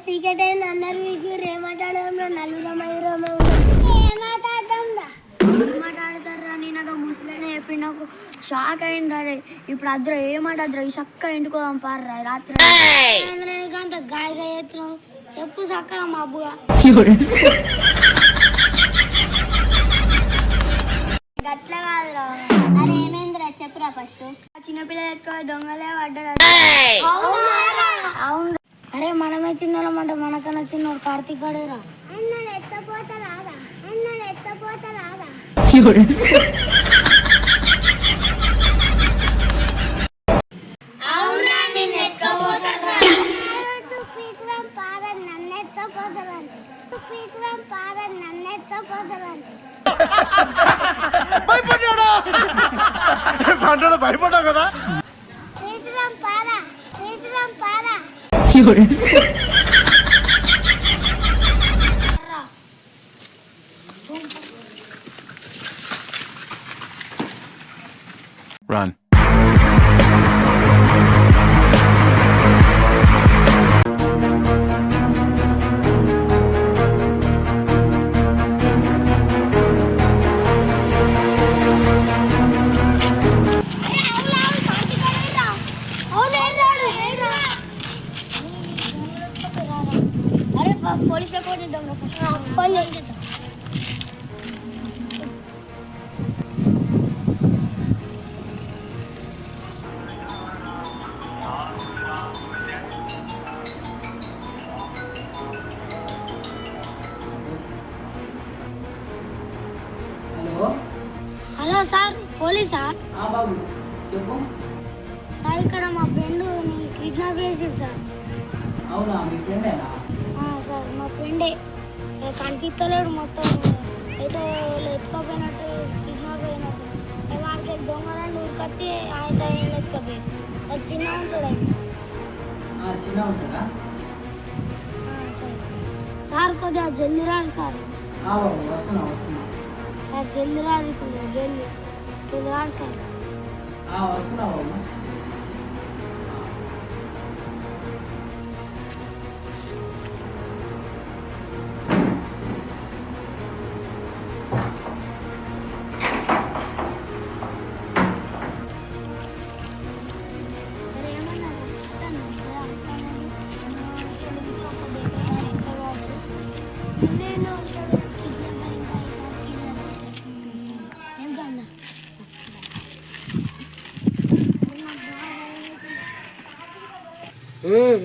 చీకటి అయింది అందరు మీకు ఏమాటాడడంలో నలుగురమైరమో ఏమాటాడతారా నేను ఒక ముసలిని చెప్పి నాకు షాక్ అయింది. ఇప్పుడు అద్దరు ఏమాటద్ర ఈ చక్క ఎండుకోదాం పార్రా రాత్రి అంత గాయగా ఎత్తున్నావు చెప్పు చక్క మా అబ్బుగా గట్ల కాదురా. అరే ఏమైందిరా చెప్పురా ఫస్ట్. చిన్నపిల్లలు ఎత్తుకో దొంగలే పడ్డారు. అవును. అరే మనమే చిన్నోళ్ళం అంటే మనకన్నా చిన్నోడు కార్తీక్ గడేరా. భయపడ్డా కదా Run. పోలీసులకు ఫోన్ చేద్దాం. ఫోన్ చేద్దాం. Hello sir పోలీసా? బాబు చెప్పు సార్ ఇక్కడ మా ఫ్రెండ్ కిడ్నాప్ చేసారు సార్. అవునా మీ ఫ్రెండేనా? సార్ మా ఫ్రెండే కనిపిస్తలేడు మొత్తం ఎటో ఎత్తుకోపోయినట్టు కిడ్నాప్ అయినట్టు వాడికి దొంగలని ఊరికొచ్చి ఆయన ఎత్తుకోపోయాడు. అది చిన్న ఉంటాడు ఆయన. చిన్న ఉంటాడా? సార్ కొద్దిగా జల్దీ రాడు సార్. వస్తున్నా సార్ జల్దీ రాడు కొద్దిగా జల్దీ రాడు సార్. వస్తున్నా బాబు.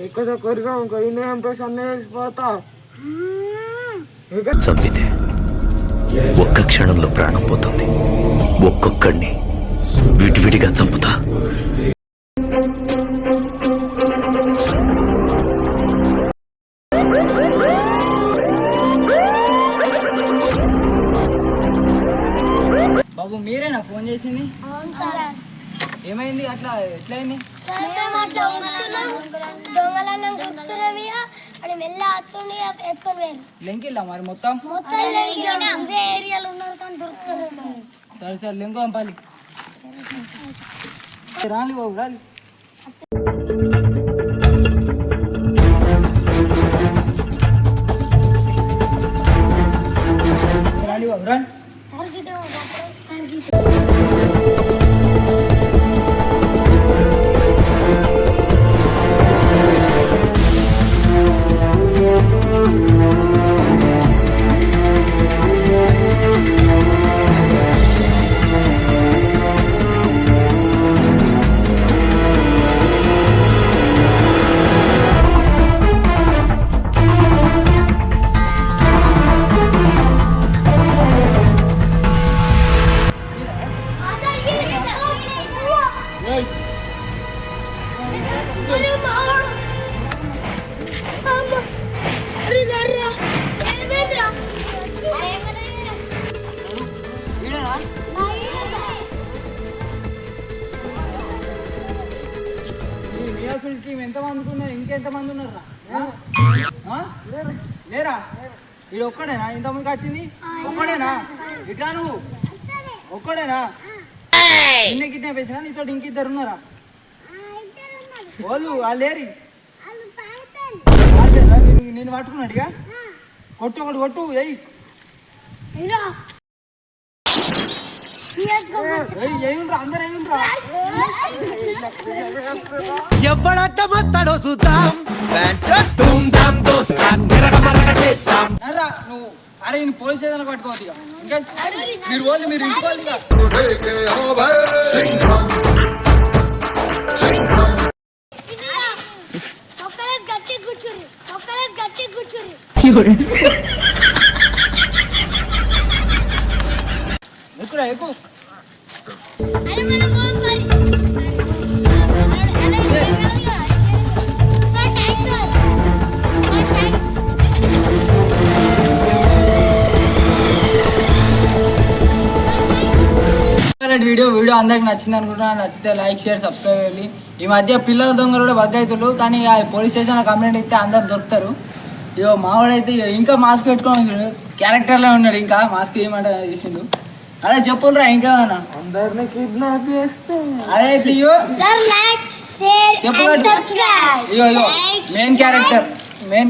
ఇక్కడ కొరిగా ఇన్ని చంపేసి అన్నీ వేసిపోతా. చంపితే ఒక్క క్షణంలో ప్రాణం పోతుంది. ఒక్కొక్కడిని విడివిడిగా చంపుతా. బాబు మీరేనా ఫోన్ చేసింది? అవును సార్. ఏమైంది? ఎట్లయింది? దొంగలన్న గుర్తున్నవి అని మెల్ల అత్తుండి ఎత్తుకొని పోయారు. లెంకిల్లా మరి మొత్తం ఏరియాలో ఉన్నారు కానీ దొరుకుతున్నారు. సరే లెంకు పంపాలి. రాలి బాబు రాలి. రాలి బాబు రాలి. సార్ గిట్ట ఎంతమందికి ఉన్నారు? ఇంకెంతమంది ఉన్నారా? లేరా? వీడు ఒక్కడేనా ఇంతమందికి వచ్చింది? ఒక్కడేనా? ఇట్లా నువ్వు ఒక్కడేనా? నిన్న కిడ్నాప్ చేసినా నీతో ఇంకిద్దరు ఉన్నారా? వాళ్ళు లేరి నేను పట్టుకున్నాడు ఇక కొట్టు ఒకటి కొట్టు ఎయ్ ఇరా ఏయుండ్రా అందరు ఏయుండ్రా ఎవడట్టమత్తడో చూద్దాం ధూమ్ ధామ్ దోస్తాన్ చేద్దాం అరా నువ్వు అరే నేను పోలీస్ స్టేషన్ పట్టుకోవద్దు ఇక ఇంకా మీరు వాళ్ళు మీరు ఇంటి వాళ్ళు ఇక ఒక్కలే గట్టి కూర్చుని ఎక్కురా ఎక్కువ అరే మనం పోవాలి సార్ థాంక్స్ సార్ వీడియో అందరికి నచ్చింది అనుకుంటున్నా. నచ్చితే లైక్ షేర్ సబ్స్క్రైబ్ చేయాలి. ఈ మధ్య పిల్లల దొంగలు కూడా బగ్గైతులు కానీ ఆ పోలీస్ స్టేషన్లో కంప్లైంట్ ఇస్తే అందరు దొరుకుతారు. ఇగో మావాడైతే ఇంకా మాస్క్ పెట్టుకొని క్యారెక్టర్లో ఉన్నాడు. ఇంకా మాస్క్ ఏమంట చేసిండు. అదే చెప్పులరా ఇంకా అందరిని కిడ్నాప్ చేస్తే అదే ఇయ్యో సార్ లైక్ షేర్ చెప్పు అండ్ సబ్స్క్రైబ్ ఇగో మెయిన్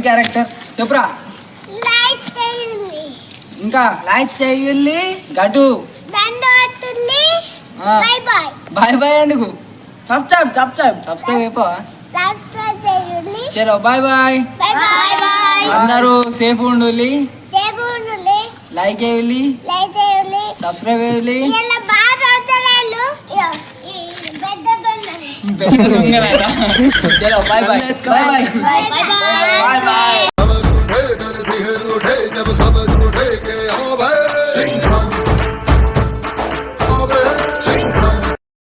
క్యారెక్టర్ చెప్పురా. లైక్ చేయండి ఇంకా లైక్ చేయాలి గటు దండవత్తుల్లి బై బై బాయ్ బాయ్ అండుకు సబ్స్క్రైబ్ అయిపో సబ్స్క్రైబ్ చేయండి చలో బాయ్ బాయ్ బై బై అందరూ సేఫ్ ఉండాలి. దేవుళ్ళే లైక్ చేయాలి లైక్ చేయండి సబ్స్క్రైబ్ చేయాలి. ఇలా బాగా అవుతలేదు పెద్ద దొంగ చలో bye bye bye bye bye bye bye bye जब